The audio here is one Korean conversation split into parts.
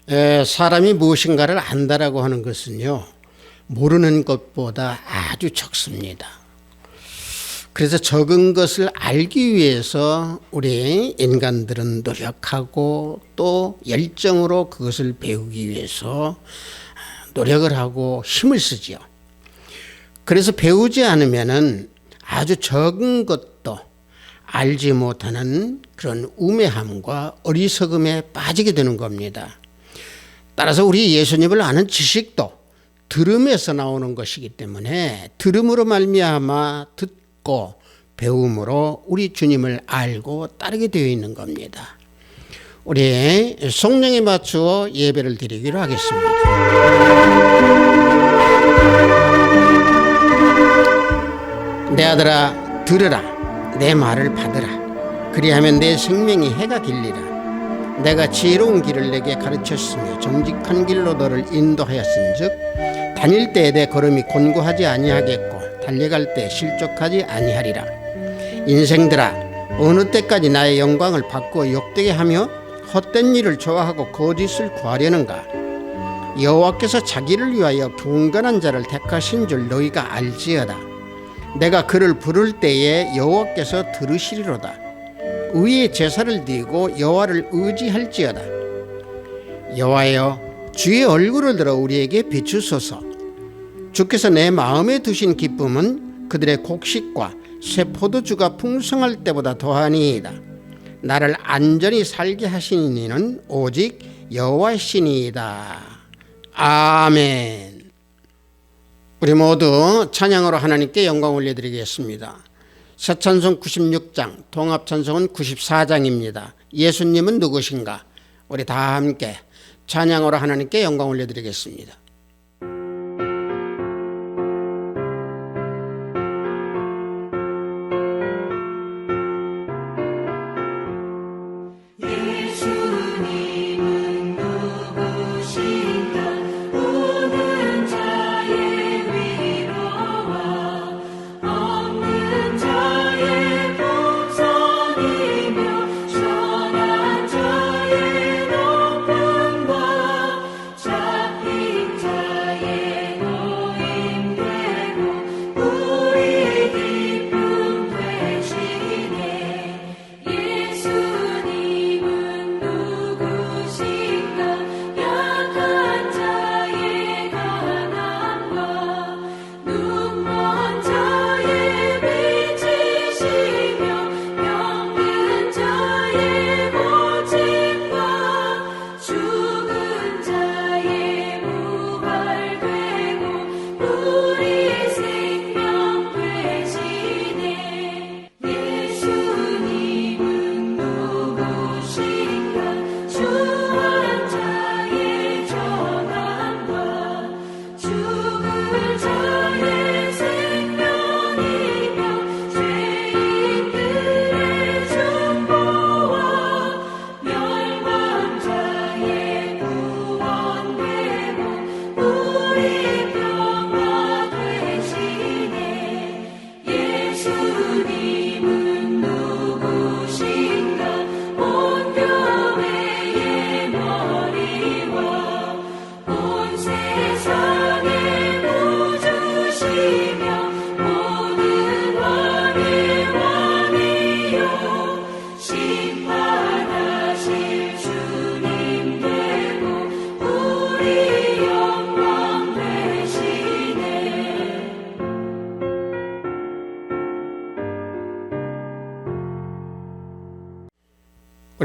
사람이 무엇인가를 안다라고 하는 것은요, 모르는 것보다 아주 적습니다. 그래서 적은 것을 알기 위해서 우리 인간들은 노력하고 또 열정으로 그것을 배우기 위해서 노력을 하고 힘을 쓰지요. 그래서 배우지 않으면은 아주 적은 것도 알지 못하는 그런 우매함과 어리석음에 빠지게 되는 겁니다. 따라서 우리 예수님을 아는 지식도 들음에서 나오는 것이기 때문에 들음으로 말미암아 듣고 배움으로 우리 주님을 알고 따르게 되어 있는 겁니다. 우리 성령에 맞추어 예배를 드리기로 하겠습니다. 내 아들아 들으라, 내 말을 받으라. 그리하면 내 생명이 해가 길리라. 내가 지혜로운 길을 내게 가르쳤으며 정직한 길로 너를 인도하였은즉 다닐 때에 내 걸음이 곤고하지 아니하겠고 달려갈 때 실족하지 아니하리라. 인생들아, 어느 때까지 나의 영광을 바꾸어 욕되게 하며 헛된 일을 좋아하고 거짓을 구하려는가? 여호와께서 자기를 위하여 경건한 자를 택하신 줄 너희가 알지어다. 내가 그를 부를 때에 여호와께서 들으시리로다. 의의 제사를 드리고 여호와를 의지할지어다. 여호와여, 주의 얼굴을 들어 우리에게 비추소서. 주께서 내 마음에 두신 기쁨은 그들의 곡식과 새 포도주가 풍성할 때보다 더하니이다. 나를 안전히 살게 하시는 이는 오직 여호와시니이다. 아멘. 우리 모두 찬양으로 하나님께 영광 올려드리겠습니다. 새찬송 96장, 통합찬송은 94장입니다. 예수님은 누구신가? 우리 다 함께 찬양으로 하나님께 영광 올려드리겠습니다.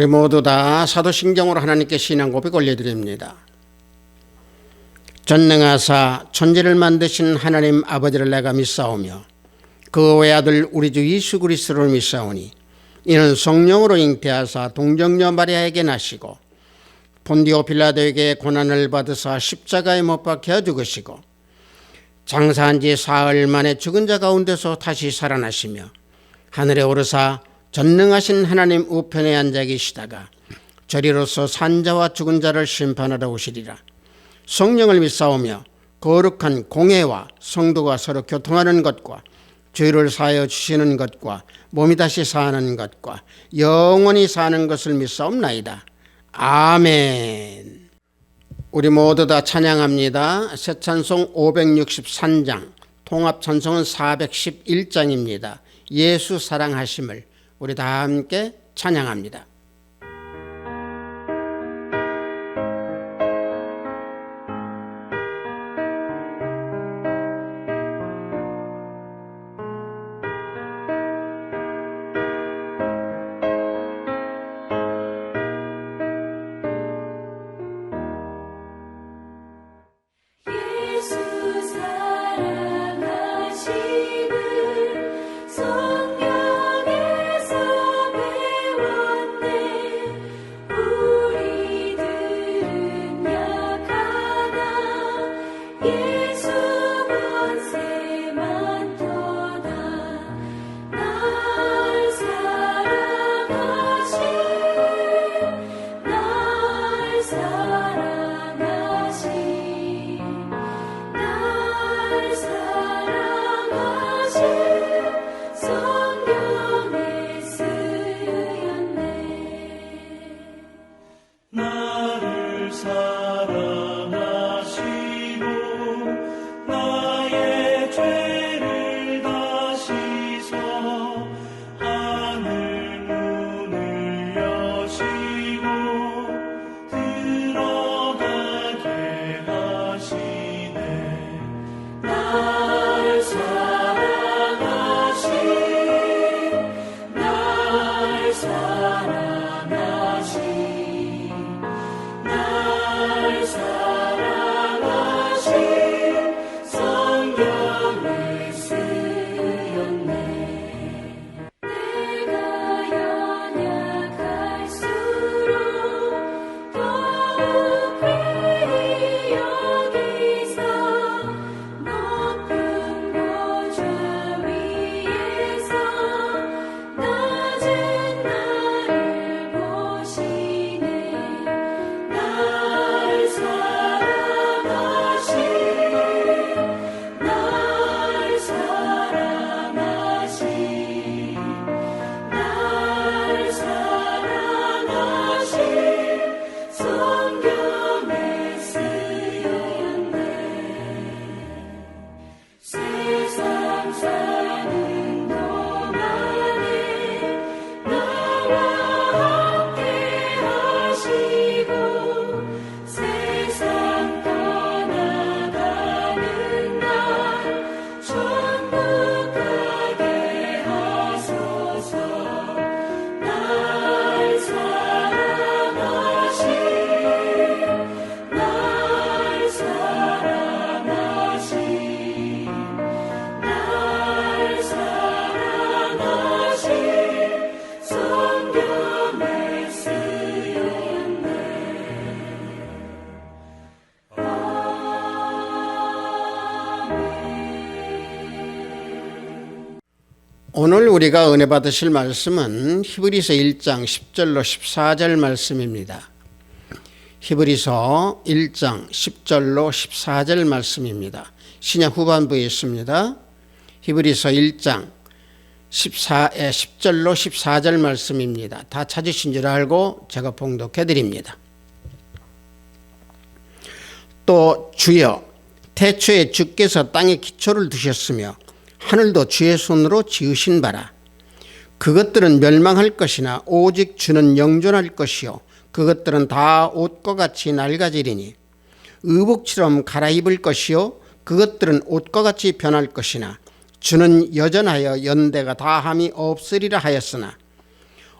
우리 모두 다 사도신경으로 하나님께 신앙 고백 올려드립니다. 전능하사 천지를 만드신 하나님 아버지를 내가 믿사오며 그 외아들 우리 주 예수 그리스도를 믿사오니 이는 성령으로 잉태하사 동정녀 마리아에게 나시고 본디오 빌라도에게 고난을 받으사 십자가에 못 박혀 죽으시고 장사한 지 사흘 만에 죽은 자 가운데서 다시 살아나시며 하늘에 오르사 전능하신 하나님 우편에 앉아 계시다가 저리로서 산자와 죽은 자를 심판하러 오시리라. 성령을 믿사오며 거룩한 공회와 성도가 서로 교통하는 것과 죄를 사하여 주시는 것과 몸이 다시 사는 것과 영원히 사는 것을 믿사옵나이다. 아멘. 우리 모두 다 찬양합니다. 새 찬송 563장, 통합 찬송은 411장입니다. 예수 사랑하심을 우리 다 함께 찬양합니다. 오늘 우리가 은혜 받으실 말씀은 히브리서 1장 10절로 14절 말씀입니다. 히브리서 1장 10절로 14절 말씀입니다. 신약 후반부에 있습니다. 히브리서 1장 10절로 14절 말씀입니다. 다 찾으신 줄 알고 제가 봉독해 드립니다. 또 주여, 태초에 주께서 땅에 기초를 두셨으며 하늘도 주의 손으로 지으신 바라. 그것들은 멸망할 것이나 오직 주는 영존할 것이요 그것들은 다 옷과 같이 낡아지리니 의복처럼 갈아입을 것이요 그것들은 옷과 같이 변할 것이나 주는 여전하여 연대가 다함이 없으리라 하였으나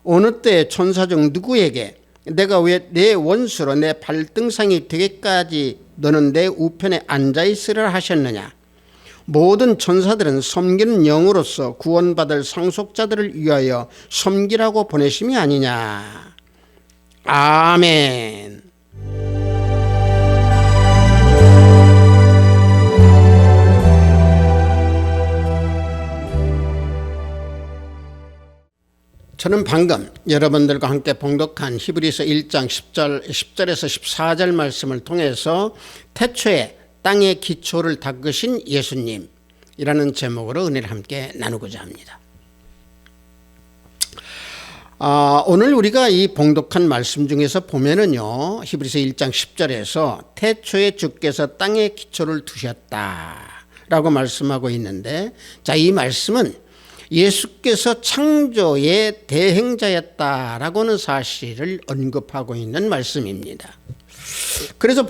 어느 때 천사 중 누구에게 내가 왜 내 원수로 내 발등상이 되기까지 너는 내 우편에 앉아있으리라 하셨느냐. 모든 천사들은 섬기는 영으로서 구원받을 상속자들을 위하여 섬기라고 보내심이 아니냐. 아멘. 저는 방금 여러분들과 함께 봉독한 히브리서 1장 10절에서 14절 말씀을 통해서 태초에 땅의 기초를 닦으신 예수님이라는 제목으로 은혜를 함께 나누고자 합니다. 오늘 우리가 이 봉독한 말씀 중에서 보면은요, 히브리서 1장 10절에서 태초에 주께서 땅에 기초를 두셨다라고 말씀하고 있는데, 자, 이 말씀은 예수께서 창조의 대행자였다라고는 사실을 언급하고 있는 말씀입니다. 그래서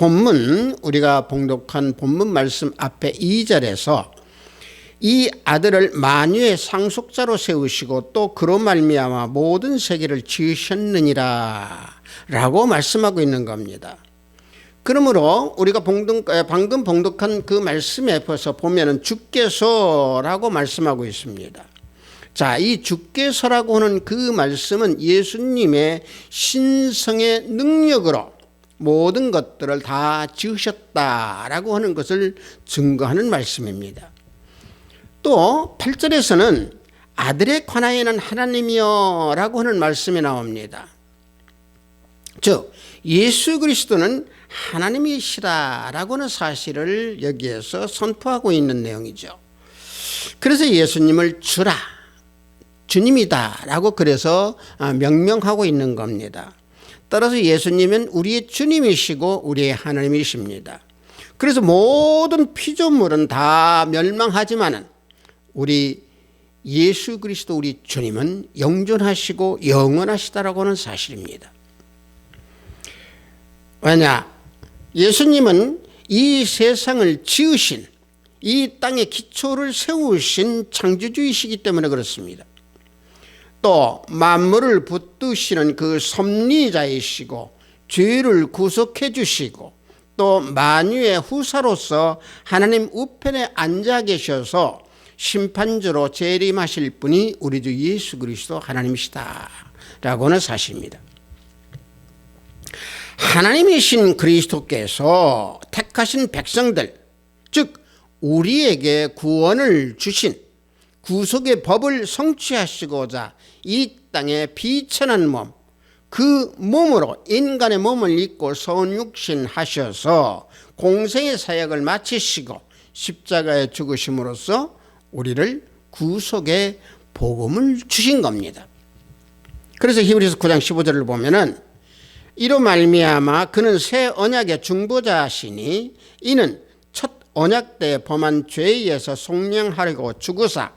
우리가 봉독한 본문 말씀 앞에 2절에서 이 아들을 만유의 상속자로 세우시고 또 그로 말미암아 모든 세계를 지으셨느니라 라고 말씀하고 있는 겁니다. 그러므로 우리가 방금 봉독한 그 말씀에 앞에서 보면은 주께서라고 말씀하고 있습니다. 자, 이 주께서라고 하는 그 말씀은 예수님의 신성의 능력으로 모든 것들을 다 지으셨다라고 하는 것을 증거하는 말씀입니다. 또 8절에서는 아들에 관하여는 하나님이여 라고 하는 말씀이 나옵니다. 즉 예수 그리스도는 하나님이시라라고 하는 사실을 여기에서 선포하고 있는 내용이죠. 그래서 예수님을 주라, 주님이다 라고 그래서 명명하고 있는 겁니다. 따라서 예수님은 우리의 주님이시고 우리의 하나님이십니다. 그래서 모든 피조물은 다 멸망하지만은 우리 예수 그리스도 우리 주님은 영존하시고 영원하시다라고 하는 사실입니다. 왜냐? 예수님은 이 세상을 지으신, 이 땅의 기초를 세우신 창조주이시기 때문에 그렇습니다. 또 만물을 붙드시는 그 섭리자이시고 죄를 구속해 주시고 또 만유의 후사로서 하나님 우편에 앉아 계셔서 심판주로 재림하실 분이 우리 주 예수 그리스도 하나님이시다라고 하는 사실입니다. 하나님이신 그리스도께서 택하신 백성들, 즉 우리에게 구원을 주신 구속의 법을 성취하시고자 이 땅에 비천한 몸, 그 몸으로 인간의 몸을 입고 성육신 하셔서 공생의 사역을 마치시고 십자가에 죽으심으로써 우리를 구속의 복음을 주신 겁니다. 그래서 히브리서 9장 15절을 보면은 이로 말미암아 그는 새 언약의 중보자시니 이는 첫 언약 때 범한 죄에 의해서 속량하려고 죽으사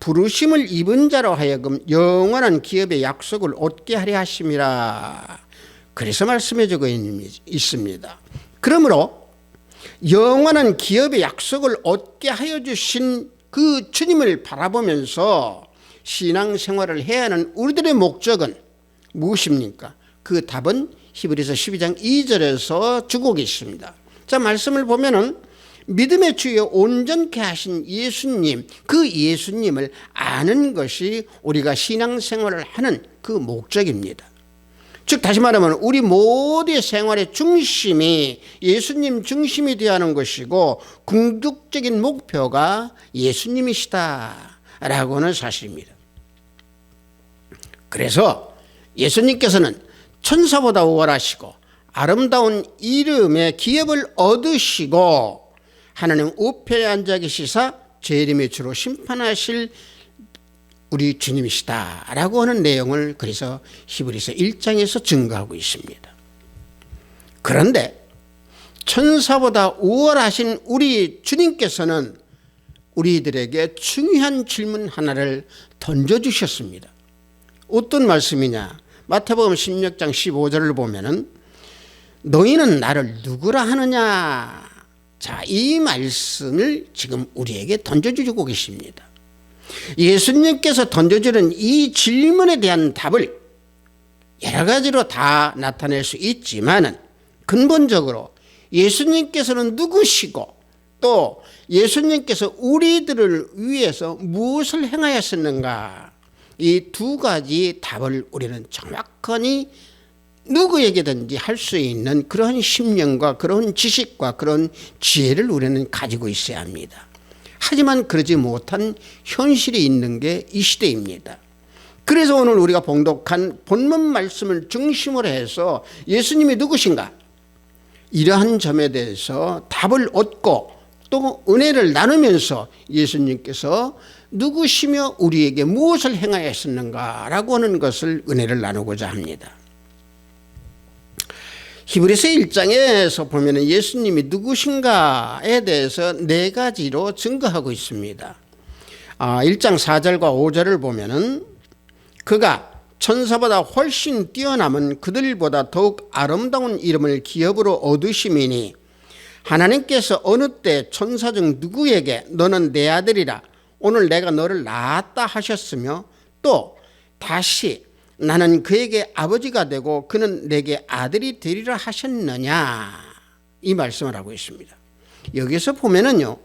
부르심을 입은 자로 하여금 영원한 기업의 약속을 얻게 하려 하심이라. 그래서 말씀해 주고 있습니다. 그러므로 영원한 기업의 약속을 얻게 하여 주신 그 주님을 바라보면서 신앙생활을 해야 하는 우리들의 목적은 무엇입니까? 그 답은 히브리서 12장 2절에서 주고 계십니다. 자, 말씀을 보면은 믿음의 주여 온전케 하신 예수님, 그 예수님을 아는 것이 우리가 신앙생활을 하는 그 목적입니다. 즉 다시 말하면 우리 모두의 생활의 중심이 예수님 중심이 되어야 하는 것이고 궁극적인 목표가 예수님이시다라고 하는 사실입니다. 그래서 예수님께서는 천사보다 우월하시고 아름다운 이름의 기업을 얻으시고 하나님 우편에 앉아 계시사 재림의 주로 심판하실 우리 주님이시다라고 하는 내용을 그래서 히브리서 1장에서 증거하고 있습니다. 그런데 천사보다 우월하신 우리 주님께서는 우리들에게 중요한 질문 하나를 던져주셨습니다. 어떤 말씀이냐? 마태복음 16장 15절을 보면은 너희는 나를 누구라 하느냐? 자, 이 말씀을 지금 우리에게 던져주고 계십니다. 예수님께서 던져주는 이 질문에 대한 답을 여러 가지로 다 나타낼 수 있지만은 근본적으로 예수님께서는 누구시고 또 예수님께서 우리들을 위해서 무엇을 행하였었는가, 이 두 가지 답을 우리는 정확하니 누구에게든지 할 수 있는 그런 심령과 그런 지식과 그런 지혜를 우리는 가지고 있어야 합니다. 하지만 그러지 못한 현실이 있는 게 이 시대입니다. 그래서 오늘 우리가 봉독한 본문 말씀을 중심으로 해서 예수님이 누구신가? 이러한 점에 대해서 답을 얻고 또 은혜를 나누면서 예수님께서 누구시며 우리에게 무엇을 행하였었는가라고 하는 것을 은혜를 나누고자 합니다. 히브리서 1장에서 보면 예수님이 누구신가에 대해서 4가지로 증거하고 있습니다. 1장 4절과 5절을 보면 그가 천사보다 훨씬 뛰어남은 그들보다 더욱 아름다운 이름을 기업으로 얻으심이니 하나님께서 어느 때 천사 중 누구에게 너는 내 아들이라 오늘 내가 너를 낳았다 하셨으며 또 다시 나는 그에게 아버지가 되고 그는 내게 아들이 되리라 하셨느냐, 이 말씀을 하고 있습니다. 여기서 보면은요,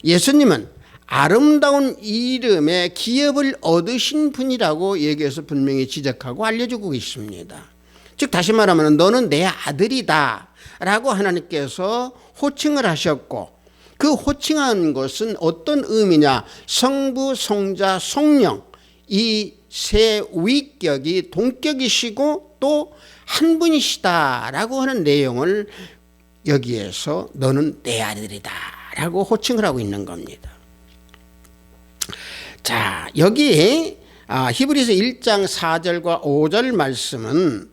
예수님은 아름다운 이름의 기업을 얻으신 분이라고 여기에서 분명히 지적하고 알려주고 있습니다. 즉 다시 말하면 너는 내 아들이다 라고 하나님께서 호칭을 하셨고, 그 호칭한 것은 어떤 의미냐, 성부, 성자, 성령 이 세 위격이 동격이시고 또 한 분이시다라고 하는 내용을 여기에서 너는 내 아들이다 라고 호칭을 하고 있는 겁니다. 자, 여기 히브리서 1장 4절과 5절 말씀은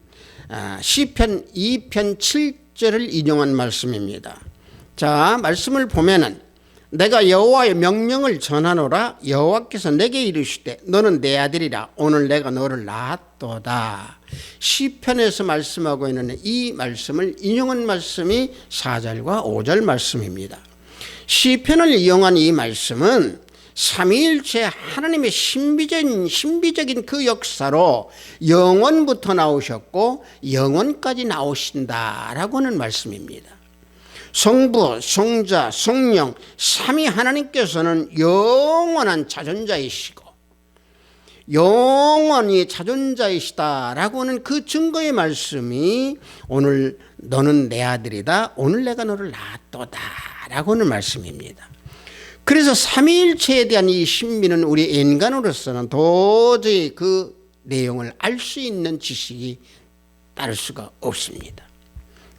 시편 2편 7절을 인용한 말씀입니다. 자, 말씀을 보면은 내가 여호와의 명령을 전하노라. 여호와께서 내게 이르시되 너는 내 아들이라 오늘 내가 너를 낳았도다. 시편에서 말씀하고 있는 이 말씀을 인용한 말씀이 4절과 5절 말씀입니다. 시편을 이용한 이 말씀은 삼위일체 하나님의 신비적인 그 역사로 영원부터 나오셨고 영원까지 나오신다라고 하는 말씀입니다. 성부, 성자, 성령 삼위 하나님께서는 영원한 자존자이시고 영원히 자존자이시다라고 하는 그 증거의 말씀이 오늘 너는 내 아들이다 오늘 내가 너를 낳았도다라고 하는 말씀입니다. 그래서 삼위일체에 대한 이 신비는 우리 인간으로서는 도저히 그 내용을 알 수 있는 지식이 따를 수가 없습니다.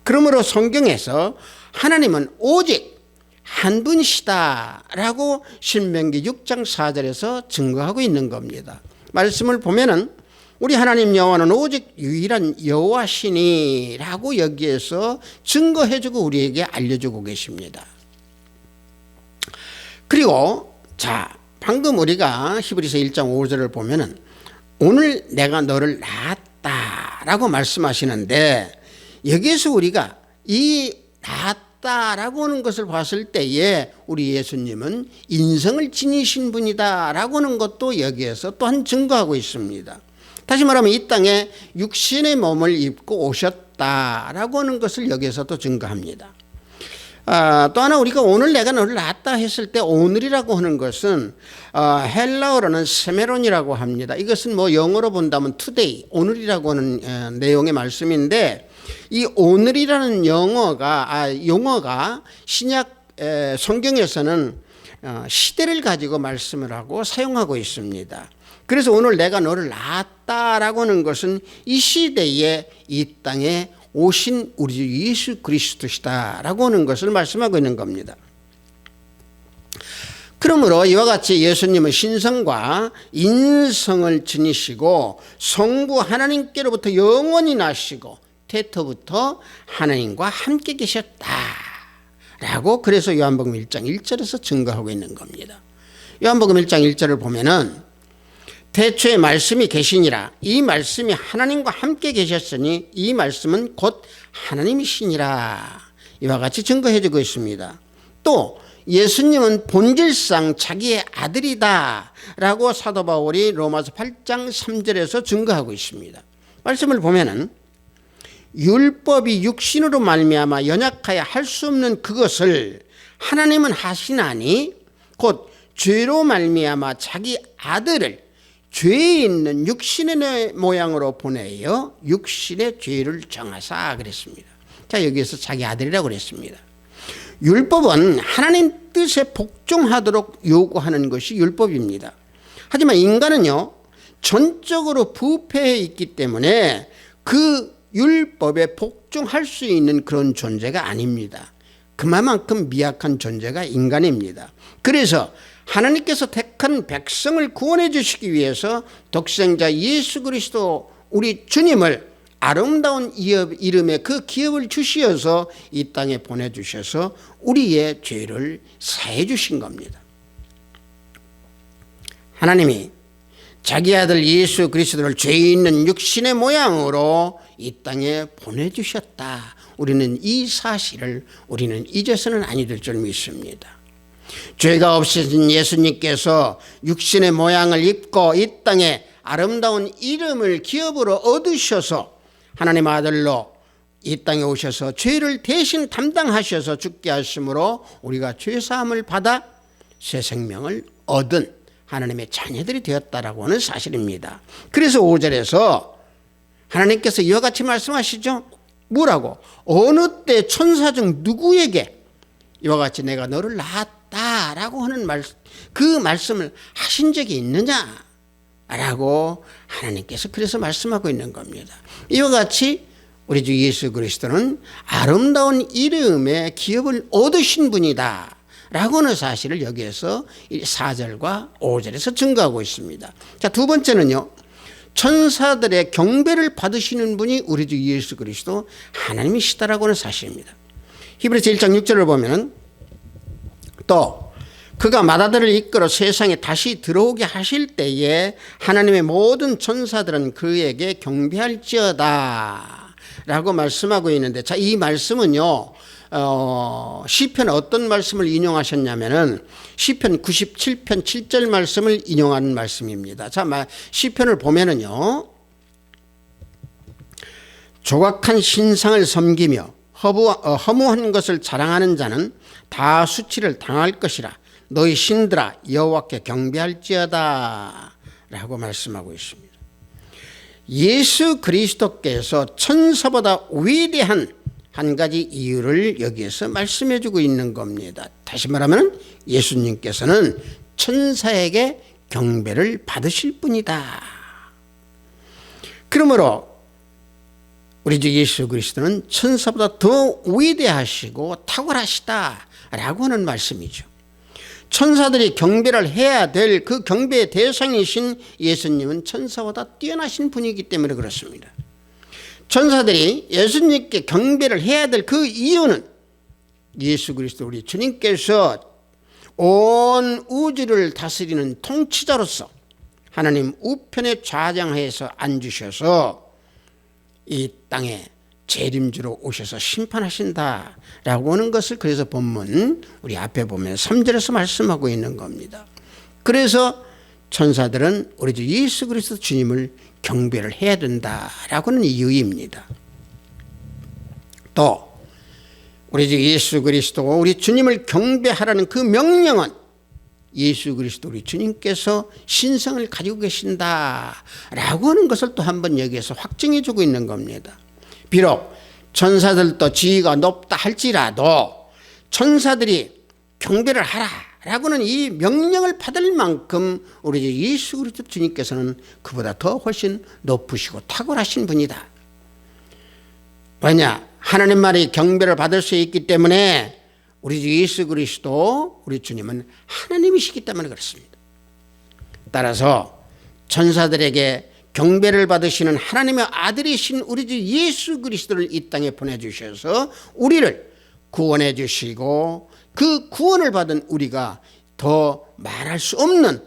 그러므로 성경에서 하나님은 오직 한 분이시다라고 신명기 6장 4절에서 증거하고 있는 겁니다. 말씀을 보면은 우리 하나님 여호와는 오직 유일한 여호와시니라고 여기에서 증거해주고 우리에게 알려주고 계십니다. 그리고 자, 방금 우리가 히브리서 1장 5절을 보면은 오늘 내가 너를 낳았다라고 말씀하시는데 여기에서 우리가 이 낳았다라고 하는 것을 봤을 때에 우리 예수님은 인성을 지니신 분이다라고 하는 것도 여기에서 또한 증거하고 있습니다. 다시 말하면 이 땅에 육신의 몸을 입고 오셨다라고 하는 것을 여기에서 또 증거합니다. 또 하나 우리가 오늘 내가 너를 낳았다 했을 때 오늘이라고 하는 것은 헬라어로는 세메론이라고 합니다. 이것은 뭐 영어로 본다면 today, 오늘이라고 하는 내용의 말씀인데 이 오늘이라는 용어가 신약 성경에서는 시대를 가지고 말씀을 하고 사용하고 있습니다. 그래서 오늘 내가 너를 낳았다라고 하는 것은 이 시대에 이 땅에 오신 우리 주 예수 그리스도시다라고 하는 것을 말씀하고 있는 겁니다. 그러므로 이와 같이 예수님은 신성과 인성을 지니시고 성부 하나님께로부터 영원히 나시고 태초부터 하나님과 함께 계셨다라고 그래서 요한복음 1장 1절에서 증거하고 있는 겁니다. 요한복음 1장 1절을 보면은 태초에 말씀이 계시니라 이 말씀이 하나님과 함께 계셨으니 이 말씀은 곧 하나님이시니라 이와 같이 증거해 주고 있습니다. 또 예수님은 본질상 자기의 아들이다 라고 사도 바울이 로마서 8장 3절에서 증거하고 있습니다. 말씀을 보면은 율법이 육신으로 말미암아 연약하여 할 수 없는 그것을 하나님은 하시나니 곧 죄로 말미암아 자기 아들을 죄에 있는 육신의 모양으로 보내어 육신의 죄를 정하사 그랬습니다. 자, 여기에서 자기 아들이라고 그랬습니다. 율법은 하나님 뜻에 복종하도록 요구하는 것이 율법입니다. 하지만 인간은요 전적으로 부패해 있기 때문에 그 율법에 복종할 수 있는 그런 존재가 아닙니다. 그만큼 미약한 존재가 인간입니다. 그래서 하나님께서 택한 백성을 구원해 주시기 위해서 독생자 예수 그리스도 우리 주님을 아름다운 이름의 그 기업을 주시어서 이 땅에 보내주셔서 우리의 죄를 사해 주신 겁니다. 하나님이 자기 아들 예수 그리스도를 죄 있는 육신의 모양으로 이 땅에 보내주셨다. 우리는 이 사실을 우리는 잊어서는 아니 될 줄 믿습니다. 죄가 없으신 예수님께서 육신의 모양을 입고 이 땅에 아름다운 이름을 기업으로 얻으셔서 하나님 아들로 이 땅에 오셔서 죄를 대신 담당하셔서 죽게 하심으로 우리가 죄사함을 받아 새 생명을 얻은 하나님의 자녀들이 되었다라고 하는 사실입니다. 그래서 5절에서 하나님께서 이와 같이 말씀하시죠. 뭐라고? 어느 때 천사 중 누구에게 이와 같이 내가 너를 낳았다라고 하는 그 말씀을 하신 적이 있느냐라고 하나님께서 그래서 말씀하고 있는 겁니다. 이와 같이 우리 주 예수 그리스도는 아름다운 이름의 기업을 얻으신 분이다 라고 하는 사실을 여기에서 4절과 5절에서 증거하고 있습니다. 자, 두 번째는요, 천사들의 경배를 받으시는 분이 우리 주 예수 그리스도 하나님이시다라고 하는 사실입니다. 히브리서 1장 6절을 보면은 또 그가 마다들을 이끌어 세상에 다시 들어오게 하실 때에 하나님의 모든 천사들은 그에게 경배할지어다 라고 말씀하고 있는데, 자, 이 말씀은요, 시편 어떤 말씀을 인용하셨냐면은 시편 97편 7절 말씀을 인용하는 말씀입니다. 자, 시편을 보면은요, 조각한 신상을 섬기며 허무한 것을 자랑하는 자는 다 수치를 당할 것이라. 너희 신들아 여호와께 경배할지어다 라고 말씀하고 있습니다. 예수 그리스도께서 천사보다 위대한 한 가지 이유를 여기에서 말씀해 주고 있는 겁니다. 다시 말하면 예수님께서는 천사에게 경배를 받으실 분이다. 그러므로 우리 주 예수 그리스도는 천사보다 더 위대하시고 탁월하시다라고 하는 말씀이죠. 천사들이 경배를 해야 될 그 경배의 대상이신 예수님은 천사보다 뛰어나신 분이기 때문에 그렇습니다. 천사들이 예수님께 경배를 해야 될 그 이유는 예수 그리스도 우리 주님께서 온 우주를 다스리는 통치자로서 하나님 우편에 좌장해서 앉으셔서 이 땅에 재림주로 오셔서 심판하신다라고 하는 것을 그래서 본문 우리 앞에 보면 3절에서 말씀하고 있는 겁니다. 그래서 천사들은 우리 주 예수 그리스도 주님을 경배를 해야 된다라고 하는 이유입니다. 또 우리 주 예수 그리스도 우리 주님을 경배하라는 그 명령은 예수 그리스도 우리 주님께서 신성을 가지고 계신다라고 하는 것을 또 한번 여기에서 확증해 주고 있는 겁니다. 비록 천사들도 지위가 높다 할지라도 천사들이 경배를 하라라고는 이 명령을 받을 만큼 우리 예수 그리스도 주님께서는 그보다 더 훨씬 높으시고 탁월하신 분이다. 왜냐? 하나님 말이 경배를 받을 수 있기 때문에 우리 주 예수 그리스도 우리 주님은 하나님이시기 때문에 그렇습니다. 따라서 천사들에게 경배를 받으시는 하나님의 아들이신 우리 주 예수 그리스도를 이 땅에 보내주셔서 우리를 구원해 주시고 그 구원을 받은 우리가 더 말할 수 없는,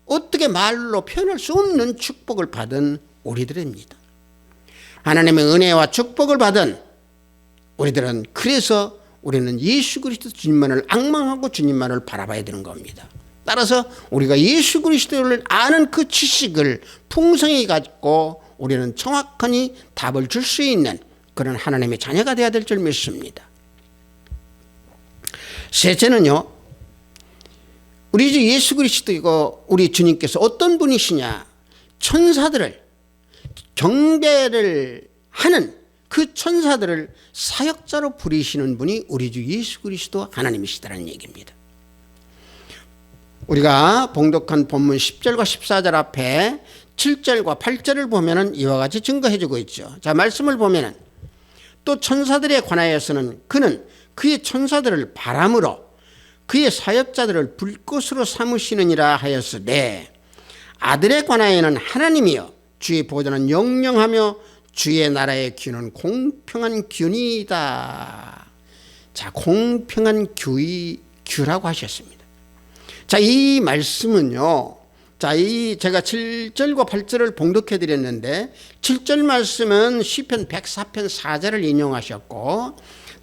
어떻게 말로 표현할 수 없는 축복을 받은 우리들입니다. 하나님의 은혜와 축복을 받은 우리들은 그래서 우리는 예수 그리스도 주님만을 앙망하고 주님만을 바라봐야 되는 겁니다. 따라서 우리가 예수 그리스도를 아는 그 지식을 풍성히 가지고 우리는 정확하니 답을 줄 수 있는 그런 하나님의 자녀가 되어야 될 줄 믿습니다. 셋째는요, 우리 주 예수 그리스도 우리 주님께서 어떤 분이시냐, 천사들을 경배를 하는 그 천사들을 사역자로 부리시는 분이 우리 주 예수 그리스도 하나님이시다는 얘기입니다. 우리가 봉독한 본문 10절과 14절 앞에 7절과 8절을 보면은 이와 같이 증거해 주고 있죠. 자, 말씀을 보면은 또 천사들에 관하여서는 그는 그의 천사들을 바람으로 그의 사역자들을 불꽃으로 삼으시느니라 하였으되 아들에 관하여는 하나님이여 주의 보좌는 영영하며 주의 나라의 규는 공평한 규니이다. 자, 공평한 규라고 하셨습니다. 자, 이 말씀은요. 자, 제가 7절과 8절을 봉독해 드렸는데 7절 말씀은 시편 104편 4절을 인용하셨고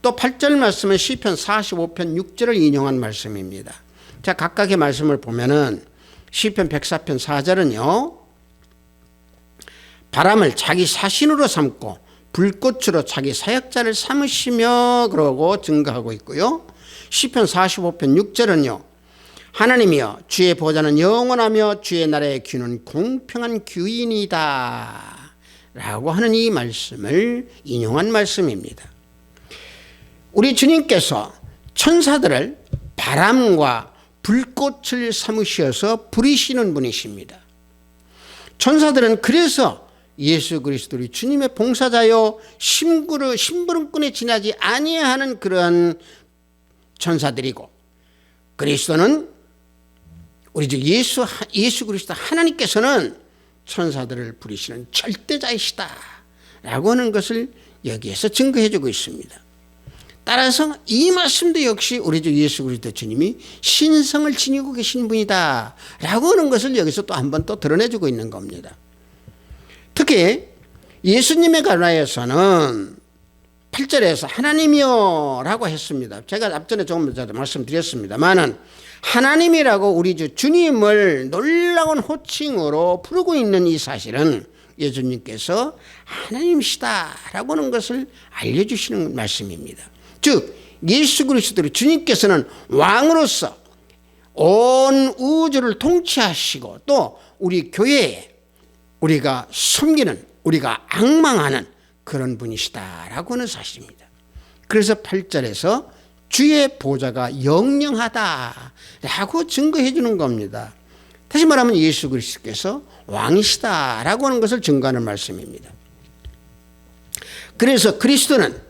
또 8절 말씀은 시편 45편 6절을 인용한 말씀입니다. 자, 각각의 말씀을 보면은 시편 104편 4절은요. 바람을 자기 사신으로 삼고 불꽃으로 자기 사역자를 삼으시며 그러고 증거하고 있고요. 시편 45편 6절은요. 하나님이여 주의 보좌는 영원하며 주의 나라의 규는 공평한 규이니이다 라고 하는 이 말씀을 인용한 말씀입니다. 우리 주님께서 천사들을 바람과 불꽃을 삼으셔서 부리시는 분이십니다. 천사들은 그래서 예수 그리스도 우리 주님의 봉사자요 심부름꾼에 지나지 아니하는 그러한 천사들이고 그리스도는 우리 주 예수 그리스도 하나님께서는 천사들을 부리시는 절대자이시다 라고 하는 것을 여기에서 증거해 주고 있습니다. 따라서 이 말씀도 역시 우리 주 예수 그리스도 주님이 신성을 지니고 계신 분이다 라고 하는 것을 여기서 또 한 번 또 드러내 주고 있는 겁니다. 특히 예수님에 관하여서는 8절에서 하나님이여 라고 했습니다. 제가 앞전에 조금 전에 말씀드렸습니다만은 하나님이라고 우리 주 주님을 놀라운 호칭으로 부르고 있는 이 사실은 예수님께서 하나님이시다라고 하는 것을 알려주시는 말씀입니다. 즉 예수 그리스도 주님께서는 왕으로서 온 우주를 통치하시고 또 우리 교회에 우리가 섬기는 우리가 앙망하는 그런 분이시다라고 하는 사실입니다. 그래서 8절에서 주의 보좌가 영영하다라고 증거해 주는 겁니다. 다시 말하면 예수 그리스도께서 왕이시다라고 하는 것을 증거하는 말씀입니다. 그래서 그리스도는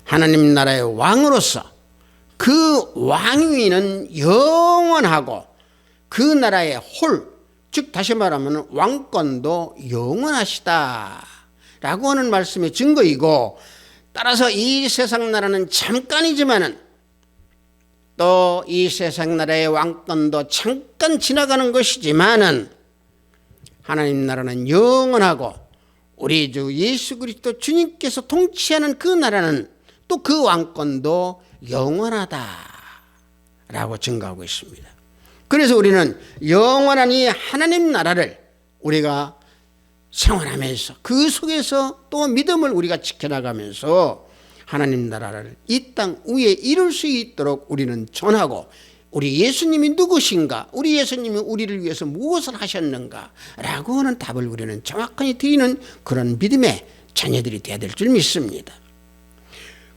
하나님 나라의 왕으로서 그 왕위는 영원하고 그 나라의 즉 다시 말하면 왕권도 영원하시다 라고 하는 말씀의 증거이고 따라서 이 세상 나라는 잠깐이지만은 또 이 세상 나라의 왕권도 잠깐 지나가는 것이지만은 하나님 나라는 영원하고 우리 주 예수 그리스도 주님께서 통치하는 그 나라는 또 그 왕권도 영원하다라고 증거하고 있습니다. 그래서 우리는 영원한 이 하나님 나라를 우리가 생활하면서 그 속에서 또 믿음을 우리가 지켜나가면서 하나님 나라를 이 땅 위에 이룰 수 있도록 우리는 전하고 우리 예수님이 누구신가 우리 예수님이 우리를 위해서 무엇을 하셨는가 라고 하는 답을 우리는 정확하게 드리는 그런 믿음의 자녀들이 되어야 될 줄 믿습니다.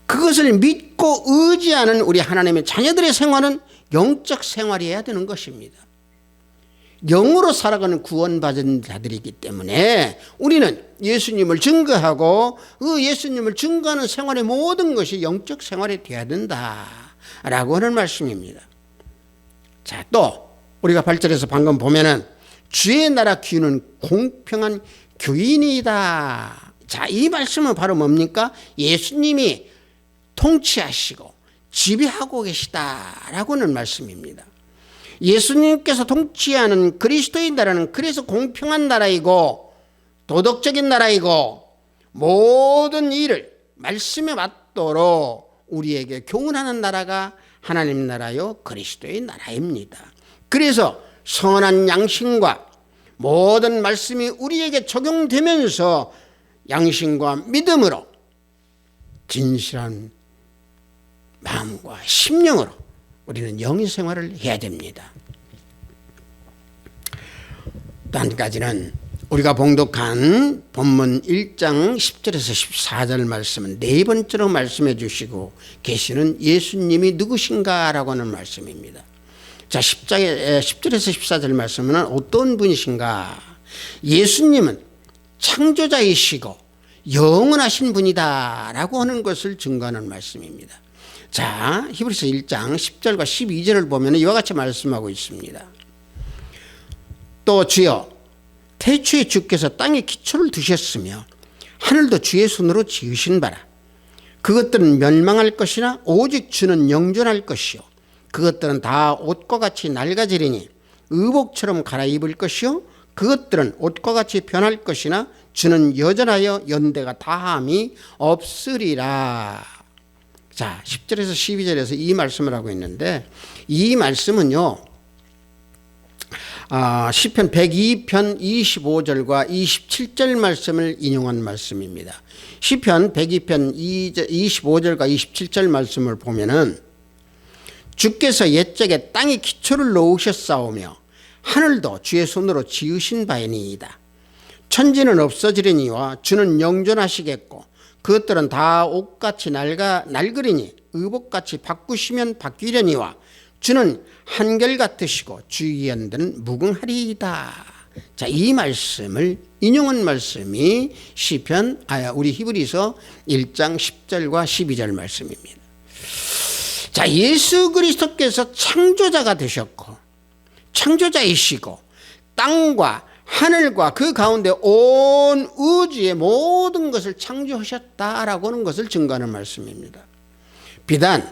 그것을 믿고 의지하는 우리 하나님의 자녀들의 생활은 영적 생활이어야 되는 것입니다. 영으로 살아가는 구원받은 자들이기 때문에 우리는 예수님을 증거하고 그 예수님을 증거하는 생활의 모든 것이 영적 생활이 되어야 된다라고 하는 말씀입니다. 자, 또 우리가 8절에서 방금 보면은 주의 나라 규는 공평한 규인이다. 자, 이 말씀은 바로 뭡니까? 예수님이 통치하시고 지배하고 계시다라고 하는 말씀입니다. 예수님께서 통치하는 그리스도의 나라는 그래서 공평한 나라이고 도덕적인 나라이고 모든 일을 말씀에 맞도록 우리에게 교훈하는 나라가 하나님 나라요 그리스도의 나라입니다. 그래서 선한 양심과 모든 말씀이 우리에게 적용되면서 양심과 믿음으로 진실한 마음과 심령으로 우리는 영의 생활을 해야 됩니다. 또 한 가지는 우리가 봉독한 본문 1장 10절에서 14절 말씀은 네 번째로 말씀해 주시고 계시는 예수님이 누구신가라고 하는 말씀입니다. 자, 10절에서 14절 말씀은 어떤 분이신가? 예수님은 창조자이시고 영원하신 분이다 라고 하는 것을 증거하는 말씀입니다. 자, 히브리서 1장 10절과 12절을 보면 이와 같이 말씀하고 있습니다. 또 주여 태초에 주께서 땅에 기초를 두셨으며 하늘도 주의 손으로 지으신 바라. 그것들은 멸망할 것이나 오직 주는 영존할 것이요 그것들은 다 옷과 같이 낡아지리니 의복처럼 갈아입을 것이요 그것들은 옷과 같이 변할 것이나 주는 여전하여 연대가 다함이 없으리라. 자, 10절에서 12절에서 이 말씀을 하고 있는데 이 말씀은요 시편 102편 25절과 27절 말씀을 인용한 말씀입니다. 시편 102편 25절과 27절 말씀을 보면은 주께서 옛적에 땅에 기초를 놓으셨사오며 하늘도 주의 손으로 지으신 바이니이다. 천지는 없어지려니와 주는 영존하시겠고 그것들은 다 옷같이 낡으리니 의복같이 바꾸시면 바뀌려니와 주는 한결같으시고 주의 연대는 무궁하리이다. 자, 이 말씀을 인용한 말씀이 시편 우리 히브리서 1장 10절과 12절 말씀입니다. 자, 예수 그리스도께서 창조자가 되셨고 창조자이시고 땅과 하늘과 그 가운데 온 우주의 모든 것을 창조하셨다라고 하는 것을 증거하는 말씀입니다. 비단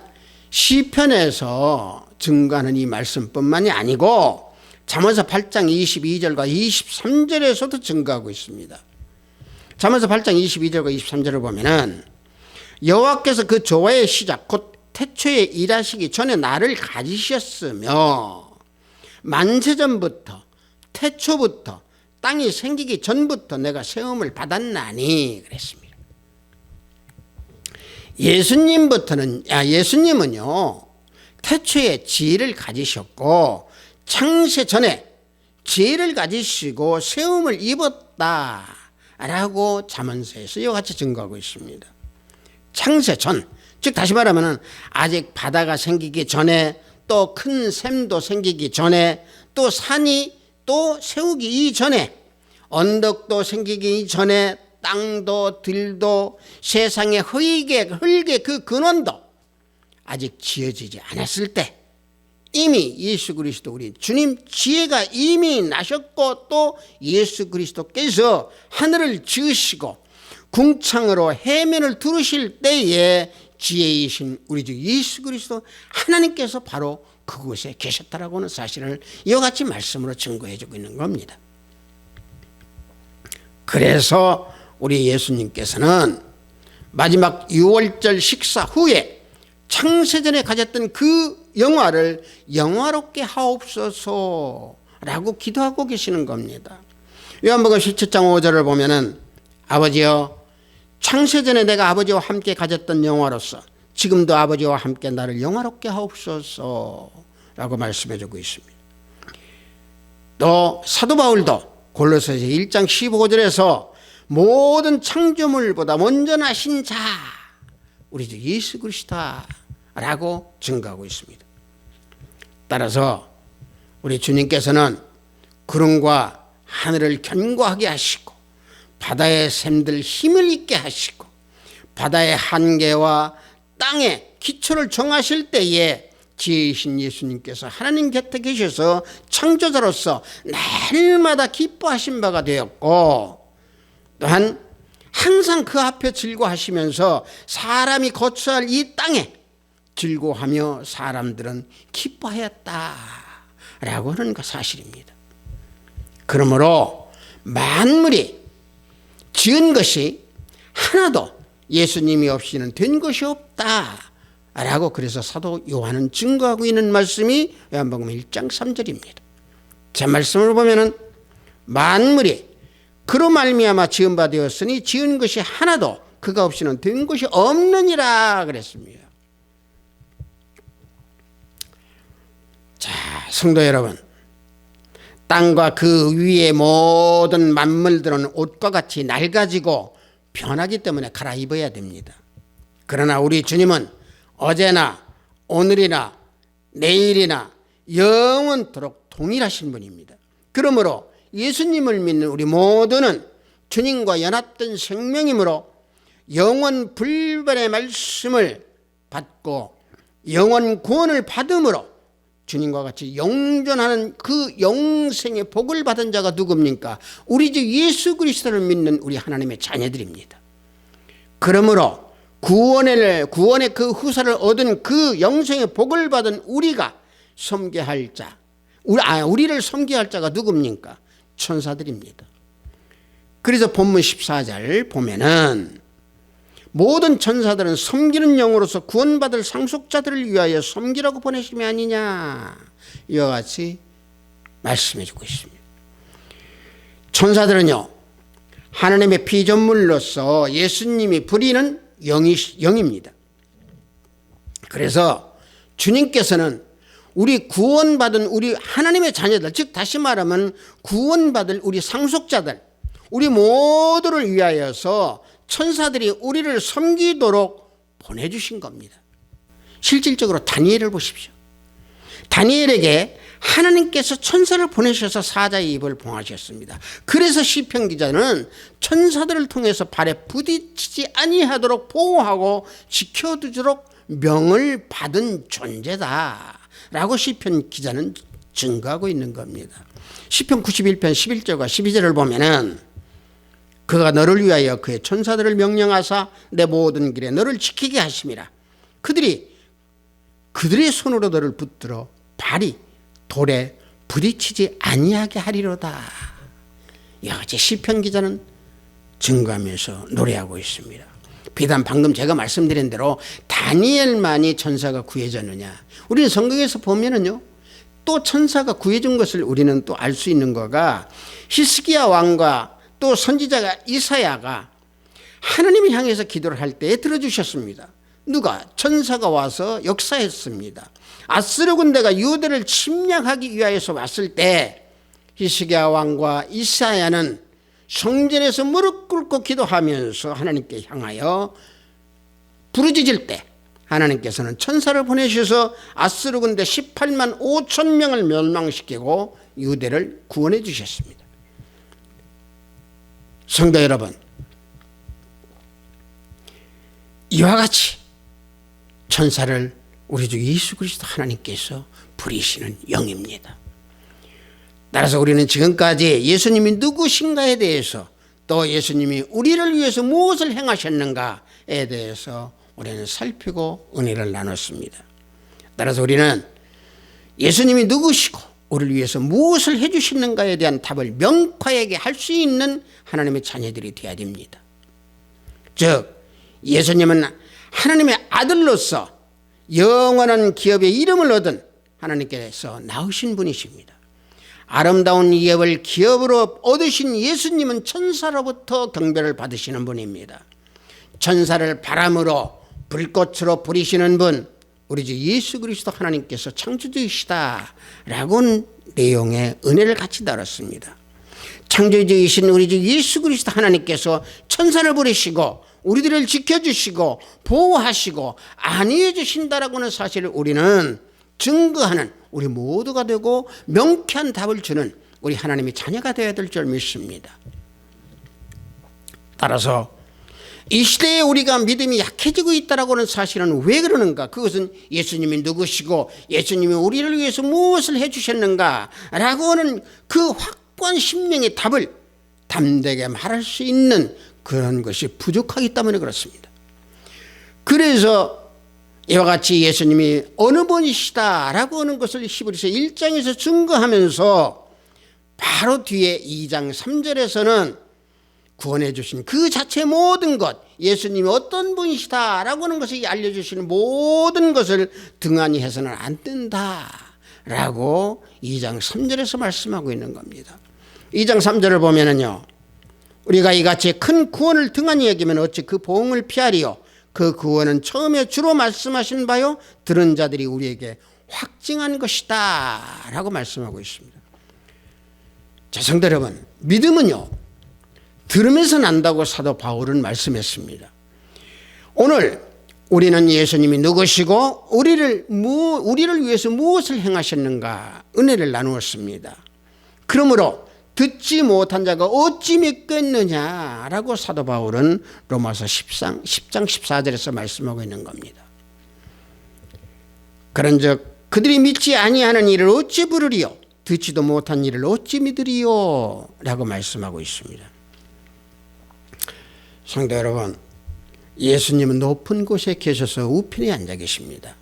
시편에서 증거하는 이 말씀뿐만이 아니고 잠언서 8장 22절과 23절에서도 증거하고 있습니다. 잠언서 8장 22절과 23절을 보면은 여호와께서 그 조화의 시작 곧 태초에 일하시기 전에 나를 가지셨으며 만세전부터 태초부터 땅이 생기기 전부터 내가 세움을 받았나니 그랬습니다. 예수님은요 태초에 지혜를 가지셨고 창세 전에 지혜를 가지시고 세움을 입었다라고 잠언서에서 이와 같이 증거하고 있습니다. 창세 전, 즉 다시 말하면 아직 바다가 생기기 전에 또 큰 샘도 생기기 전에 또 산이 또 세우기 이전에 언덕도 생기기 이전에 땅도 들도 세상의 흙의 그 근원도 아직 지어지지 않았을 때 이미 예수 그리스도 우리 주님 지혜가 이미 나셨고 또 예수 그리스도께서 하늘을 지으시고 궁창으로 해면을 두르실 때에 지혜이신 우리 주 예수 그리스도 하나님께서 바로 그곳에 계셨다라고 하는 사실을 이와 같이 말씀으로 증거해 주고 있는 겁니다. 그래서 우리 예수님께서는 마지막 유월절 식사 후에 창세전에 가졌던 그 영화를 영화롭게 하옵소서라고 기도하고 계시는 겁니다. 요한복음 17장 5절을 보면은 아버지여 창세전에 내가 아버지와 함께 가졌던 영화로서 지금도 아버지와 함께 나를 영화롭게 하옵소서라고 말씀해 주고 있습니다. 또 사도 바울도 골로새서 1장 15절에서 모든 창조물보다 먼저 나신 자 우리 주 예수 그리스도라고 증거하고 있습니다. 따라서 우리 주님께서는 구름과 하늘을 견고하게 하시고 바다의 샘들 힘을 있게 하시고 바다의 한계와 땅의 기초를 정하실 때에 지혜이신 예수님께서 하나님 곁에 계셔서 창조자로서 날마다 기뻐하신 바가 되었고 또한 항상 그 앞에 즐거워하시면서 사람이 거처할 이 땅에 즐거워하며 사람들은 기뻐하였다라고 하는 그 사실입니다. 그러므로 만물이 지은 것이 하나도 예수님이 없이는 된 것이 없다라고 그래서 사도 요한은 증거하고 있는 말씀이 요한복음 1장 3절입니다. 제 말씀을 보면은 만물이 그로 말미암아 지은 바 되었으니 지은 것이 하나도 그가 없이는 된 것이 없느니라 그랬습니다. 자, 성도 여러분, 땅과 그 위의 모든 만물들은 옷과 같이 낡아지고 변하기 때문에 갈아입어야 됩니다. 그러나 우리 주님은 어제나 오늘이나 내일이나 영원토록 동일하신 분입니다. 그러므로 예수님을 믿는 우리 모두는 주님과 연합된 생명이므로 영원 불변의 말씀을 받고 영원 구원을 받음으로 주님과 같이 영존하는 그 영생의 복을 받은 자가 누굽니까? 우리 주 예수 그리스도를 믿는 우리 하나님의 자녀들입니다. 그러므로 구원의 그 후사를 얻은 그 영생의 복을 받은 우리가 섬겨야 할 자, 우리를 섬겨야 할 자가 누굽니까? 천사들입니다. 그래서 본문 14절 보면은 모든 천사들은 섬기는 영으로서 구원받을 상속자들을 위하여 섬기라고 보내심이 아니냐, 이와 같이 말씀해 주고 있습니다. 천사들은요, 하나님의 피조물로서 예수님이 부리는 영입니다. 그래서 주님께서는 우리 구원받은 우리 하나님의 자녀들, 즉 다시 말하면 구원받을 우리 상속자들, 우리 모두를 위하여서 천사들이 우리를 섬기도록 보내주신 겁니다. 실질적으로 다니엘을 보십시오. 다니엘에게 하나님께서 천사를 보내셔서 사자의 입을 봉하셨습니다. 그래서 시편 기자는 천사들을 통해서 발에 부딪히지 아니하도록 보호하고 지켜두도록 명을 받은 존재다 라고 시편 기자는 증거하고 있는 겁니다. 시편 91편 11절과 12절을 보면은 그가 너를 위하여 그의 천사들을 명령하사 내 모든 길에 너를 지키게 하심이라. 그들의 손으로 너를 붙들어 발이 돌에 부딪히지 아니하게 하리로다. 이와 같이 시편 기자는 증거하면서 노래하고 있습니다. 비단 방금 제가 말씀드린 대로 다니엘만이 천사가 구해졌느냐, 우리는 성경에서 보면은요 또 천사가 구해준 것을 우리는 또 알 수 있는 거가, 히스기야 왕과 또 선지자가 이사야가 하나님을 향해서 기도를 할 때 들어주셨습니다. 누가? 천사가 와서 역사했습니다. 아스르 군대가 유대를 침략하기 위하여서 왔을 때 히스기야 왕과 이사야는 성전에서 무릎 꿇고 기도하면서 하나님께 향하여 부르짖을 때 하나님께서는 천사를 보내셔서 아스르 군대 18만 5천 명을 멸망시키고 유대를 구원해 주셨습니다. 성도 여러분, 이와 같이 천사를 우리 주 예수 그리스도 하나님께서 부리시는 영입니다. 따라서 우리는 지금까지 예수님이 누구신가에 대해서, 또 예수님이 우리를 위해서 무엇을 행하셨는가에 대해서 우리는 살피고 은혜를 나눴습니다. 따라서 우리는 예수님이 누구시고 우리를 위해서 무엇을 해주시는가에 대한 답을 명확하게 할 수 있는 하나님의 자녀들이 되어야 됩니다. 즉 예수님은 하나님의 아들로서 영원한 기업의 이름을 얻은 하나님께서 낳으신 분이십니다. 아름다운 기업을 기업으로 얻으신 예수님은 천사로부터 경배를 받으시는 분입니다. 천사를 바람으로 불꽃으로 부리시는 분, 우리 주 예수 그리스도 하나님께서 창조주이시다라고 내용의 은혜를 같이 다뤘습니다. 창조주이신 우리 주 예수 그리스도 하나님께서 천사를 부리시고 우리들을 지켜주시고 보호하시고 안위해 주신다라고는 사실을 우리는 증거하는 우리 모두가 되고 명쾌한 답을 주는 우리 하나님의 자녀가 되어야 될 줄 믿습니다. 따라서 이 시대에 우리가 믿음이 약해지고 있다라고 하는 사실은 왜 그러는가? 그것은 예수님이 누구시고 예수님이 우리를 위해서 무엇을 해주셨는가 라고 하는 그 확고한 심령의 답을 담대하게 말할 수 있는 그런 것이 부족하기 때문에 그렇습니다. 그래서 이와 같이 예수님이 어느 분이시다라고 하는 것을 히브리서 1장에서 증거하면서 바로 뒤에 2장 3절에서는 구원해 주신 그 자체 모든 것, 예수님이 어떤 분이시다라고 하는 것을 알려주시는 모든 것을 등한히 해서는 안 된다라고 2장 3절에서 말씀하고 있는 겁니다. 2장 3절을 보면은요, 우리가 이같이 큰 구원을 등한히 여기면 어찌 그 보응을 피하리요. 그 구원은 처음에 주로 말씀하신 바요 들은 자들이 우리에게 확증한 것이다 라고 말씀하고 있습니다. 자, 성도 여러분, 믿음은요 들으면서 난다고 사도 바울은 말씀했습니다. 오늘 우리는 예수님이 누구시고 우리를 위해서 무엇을 행하셨는가 은혜를 나누었습니다. 그러므로 듣지 못한 자가 어찌 믿겠느냐라고 사도 바울은 로마서 10장 14절에서 말씀하고 있는 겁니다. 그런즉 그들이 믿지 아니하는 일을 어찌 부르리요 듣지도 못한 일을 어찌 믿으리요 라고 말씀하고 있습니다. 성도 여러분, 예수님은 높은 곳에 계셔서 우편에 앉아 계십니다.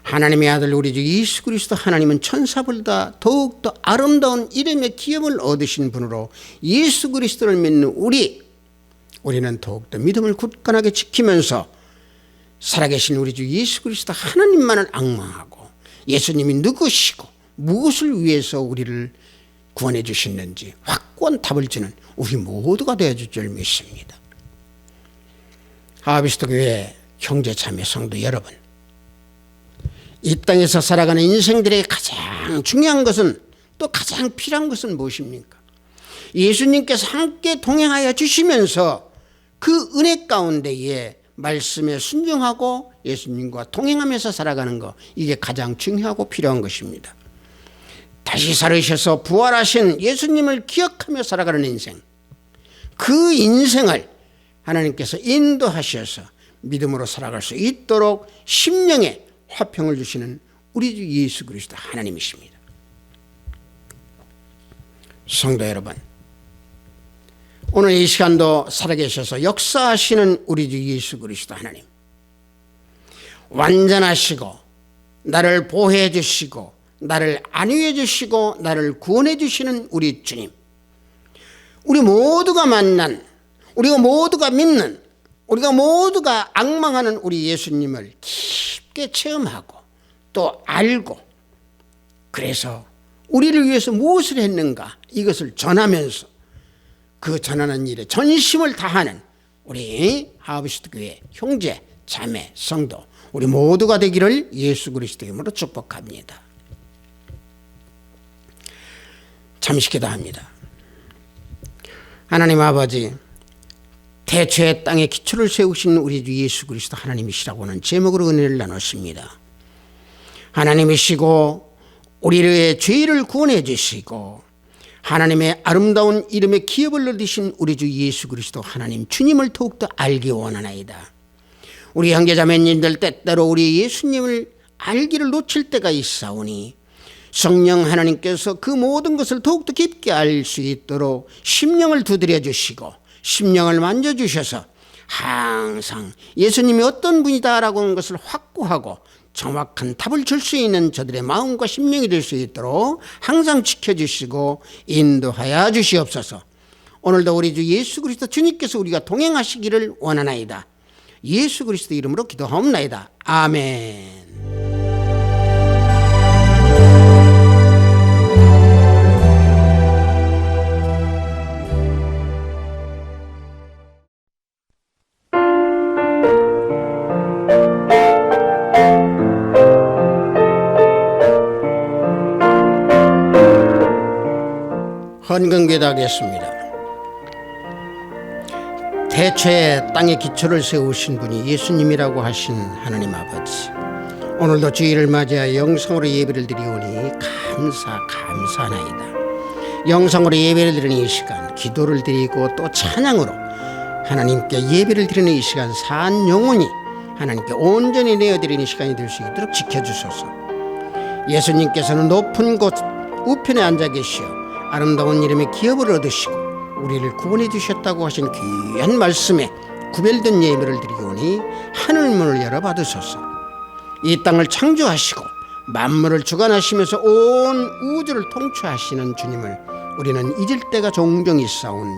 하나님의 아들 우리 주 예수 그리스도 하나님은 천사보다 더욱더 아름다운 이름의 기업을 얻으신 분으로 예수 그리스도를 믿는 우리는 더욱더 믿음을 굳건하게 지키면서 살아계신 우리 주 예수 그리스도 하나님만을 앙망하고 예수님이 누구시고 무엇을 위해서 우리를 구원해 주셨는지 확고한 답을 주는 우리 모두가 되어줄 줄 믿습니다. 하비스트 교회 형제 자매 성도 여러분, 이 땅에서 살아가는 인생들의 가장 중요한 것은 또 가장 필요한 것은 무엇입니까? 예수님께서 함께 동행하여 주시면서 그 은혜 가운데에 말씀에 순종하고 예수님과 동행하면서 살아가는 것, 이게 가장 중요하고 필요한 것입니다. 다시 살으셔서 부활하신 예수님을 기억하며 살아가는 인생, 그 인생을 하나님께서 인도하셔서 믿음으로 살아갈 수 있도록 심령의 화평을 주시는 우리 주 예수 그리스도 하나님이십니다. 성도 여러분, 오늘 이 시간도 살아계셔서 역사하시는 우리 주 예수 그리스도 하나님, 완전하시고 나를 보호해 주시고 나를 안위해 주시고 나를 구원해 주시는 우리 주님, 우리 모두가 만난, 우리가 모두가 믿는, 우리가 모두가 앙망하는 우리 예수님을 깊게 체험하고 또 알고, 그래서 우리를 위해서 무엇을 했는가 이것을 전하면서 그 전하는 일에 전심을 다하는 우리 하비스트 교회 형제 자매 성도 우리 모두가 되기를 예수 그리스도의 이름으로 축복합니다. 잠시 기도합니다. 하나님 아버지, 대초의 땅에 기초를 세우신 우리 주 예수 그리스도 하나님이시라고는 제목으로 은혜를 나눴습니다. 하나님이시고 우리의 죄를 구원해 주시고 하나님의 아름다운 이름의 기업을 얻으신 우리 주 예수 그리스도 하나님 주님을 더욱더 알기 원하나이다. 우리 형제자매님들 때때로 우리 예수님을 알기를 놓칠 때가 있사오니 성령 하나님께서 그 모든 것을 더욱더 깊게 알 수 있도록 심령을 두드려 주시고 심령을 만져주셔서 항상 예수님이 어떤 분이다라고 하는 것을 확고하고 정확한 답을 줄 수 있는 저들의 마음과 심령이 될 수 있도록 항상 지켜주시고 인도하여 주시옵소서. 오늘도 우리 주 예수 그리스도 주님께서 우리가 동행하시기를 원하나이다. 예수 그리스도 이름으로 기도하옵나이다. 아멘. 헌금기도하겠습니다. 대초의 땅의 기초를 세우신 분이 예수님이라고 하신 하나님 아버지, 오늘도 주일을 맞이하여 영성으로 예배를 드리오니 감사하나이다. 영성으로 예배를 드리는 이 시간, 기도를 드리고 또 찬양으로 하나님께 예배를 드리는 이 시간, 산 영혼이 하나님께 온전히 내어드리는 시간이 될 수 있도록 지켜주소서. 예수님께서는 높은 곳 우편에 앉아 계시어 아름다운 이름의 기업을 얻으시고 우리를 구원해 주셨다고 하신 귀한 말씀에 구별된 예배를 드리오니 하늘문을 열어 받으소서. 이 땅을 창조하시고 만물을 주관하시면서 온 우주를 통치하시는 주님을 우리는 잊을 때가 종종 있사오니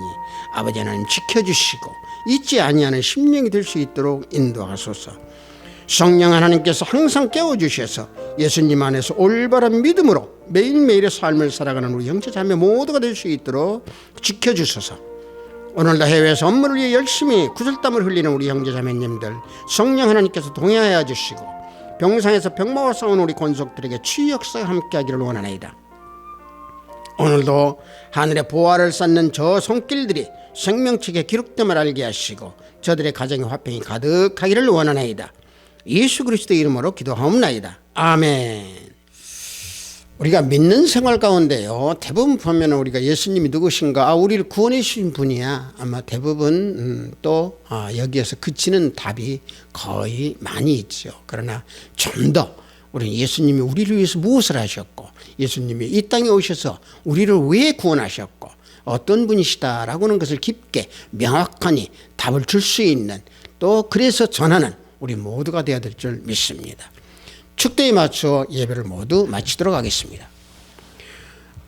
아버지 하나님 지켜주시고 잊지 아니하는 심령이 될 수 있도록 인도하소서. 성령 하나님께서 항상 깨워주셔서 예수님 안에서 올바른 믿음으로 매일매일의 삶을 살아가는 우리 형제자매 모두가 될 수 있도록 지켜주소서. 오늘도 해외에서 업무를 위해 열심히 구슬땀을 흘리는 우리 형제자매님들 성령 하나님께서 동행하여 주시고 병상에서 병마와 싸우는 우리 권속들에게 치유 역사가 함께하기를 원하나이다. 오늘도 하늘의 보화를 쌓는 저 손길들이 생명책에 기록됨을 알게 하시고 저들의 가정의 화평이 가득하기를 원하나이다. 예수 그리스도의 이름으로 기도하옵나이다. 아멘. 우리가 믿는 생활 가운데요, 대부분 보면 우리가 예수님이 누구신가, 우리를 구원해 주신 분이야, 아마 대부분 여기에서 그치는 답이 거의 많이 있죠. 그러나 좀 더 우리는 예수님이 우리를 위해서 무엇을 하셨고 예수님이 이 땅에 오셔서 우리를 왜 구원하셨고 어떤 분이시다라고 하는 것을 깊게 명확하니 답을 줄 수 있는 또 그래서 전하는 우리 모두가 되어야 될 줄 믿습니다. 축도에 맞춰 예배를 모두 마치도록 하겠습니다.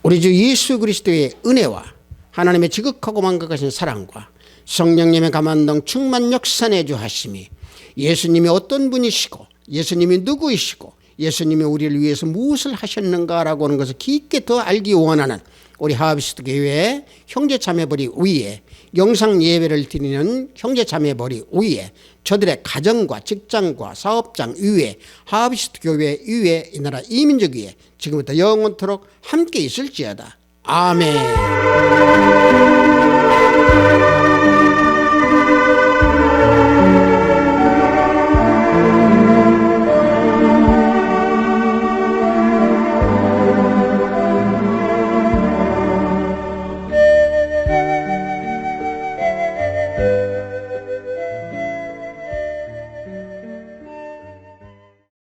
우리 주 예수 그리스도의 은혜와 하나님의 지극하고 만극하신 사랑과 성령님의 감화동 충만 역사 내주 하심이 예수님이 어떤 분이시고 예수님이 누구이시고 예수님이 우리를 위해서 무엇을 하셨는가라고 하는 것을 깊게 더 알기 원하는 우리 하나비스트 교회 형제자매벌이 위에 영상 예배를 드리는 형제자매벌이 위에 저들의 가정과 직장과 사업장 위에 하나비스트 교회 위에 이 나라 이민족 위에 지금부터 영원토록 함께 있을지어다. 아멘.